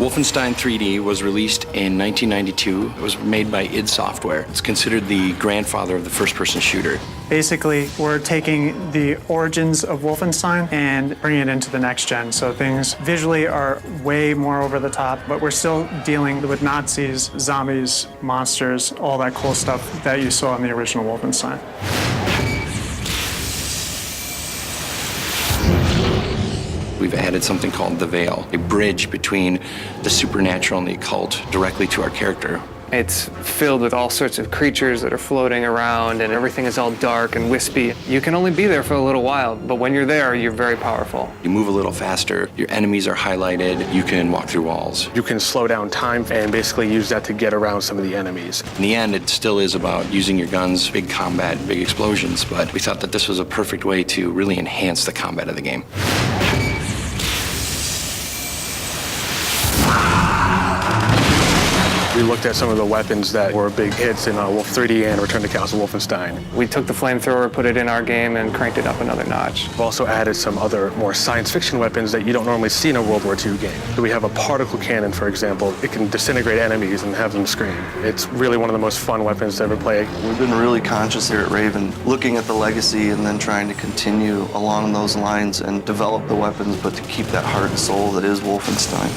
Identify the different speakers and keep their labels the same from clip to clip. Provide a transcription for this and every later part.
Speaker 1: Wolfenstein 3D was released in 1992. It was made by id Software. It's considered the grandfather of the first-person shooter.
Speaker 2: Basically, we're taking the origins of Wolfenstein and bringing it into the next gen. So things visually are way more over the top, but we're still dealing with Nazis, zombies, monsters, all that cool stuff that you saw in the original Wolfenstein.
Speaker 1: We've added something called the Veil, a bridge between the supernatural and the occult directly to our character.
Speaker 3: It's filled with all sorts of creatures that are floating around, and everything is all dark and wispy. You can only be there for a little while, but when you're there, you're very powerful.
Speaker 1: You move a little faster, your enemies are highlighted, you can walk through walls.
Speaker 4: You can slow down time and basically use that to get around some of the enemies.
Speaker 1: In the end, it still is about using your guns, big combat, big explosions, but we thought that this was a perfect way to really enhance the combat of the game.
Speaker 4: We looked at some of the weapons that were big hits in Wolf 3D and Return to Castle Wolfenstein.
Speaker 3: We took the flamethrower, put it in our game, and cranked it up another notch.
Speaker 4: We've also added some other more science fiction weapons that you don't normally see in a World War II game. So we have a particle cannon, for example. It can disintegrate enemies and have them scream. It's really one of the most fun weapons to ever play.
Speaker 5: We've been really conscious here at Raven, looking at the legacy and then trying to continue along those lines and develop the weapons, but to keep that heart and soul that is Wolfenstein.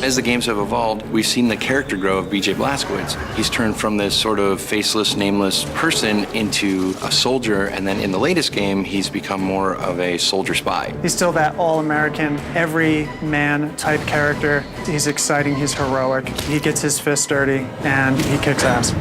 Speaker 1: As the games have evolved, we've seen the character grow of BJ Blazkowicz. He's turned from this sort of faceless, nameless person into a soldier, and then in the latest game, he's become more of a soldier spy.
Speaker 2: He's still that all-American, every-man type character. He's exciting, he's heroic, he gets his fist dirty, and he kicks ass.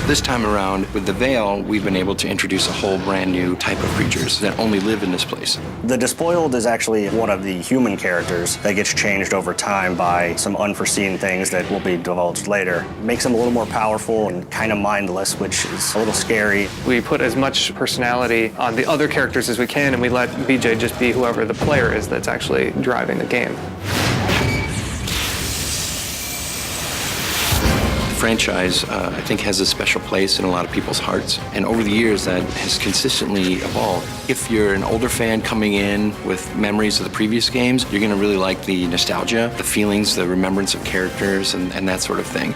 Speaker 1: This time around, with the Veil, we've been able to introduce a whole brand new type of creatures that only live in this place.
Speaker 6: The Despoiled is actually one of the human characters that gets changed over time by some unforeseen things that will be divulged later. Makes him a little more powerful and kind of mindless, which is a little scary.
Speaker 3: We put as much personality on the other characters as we can, and we let BJ just be whoever the player is that's actually driving the game.
Speaker 1: The franchise, I think, has a special place in a lot of people's hearts. And over the years, that has consistently evolved. If you're an older fan coming in with memories of the previous games, you're going to really like the nostalgia, the feelings, the remembrance of characters, and that sort of thing.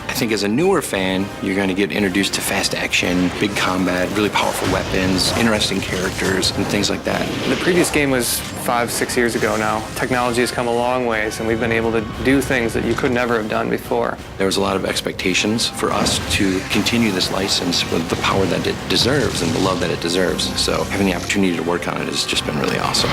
Speaker 1: I think as a newer fan, you're going to get introduced to fast action, big combat, really powerful weapons, interesting characters, and things like that.
Speaker 3: The previous game was 5-6 years ago now. Technology has come a long ways, and we've been able to do things that you could never have done before.
Speaker 1: There was a lot of expectations for us to continue this license with the power that it deserves and the love that it deserves. So having the opportunity to work on it has just been really awesome.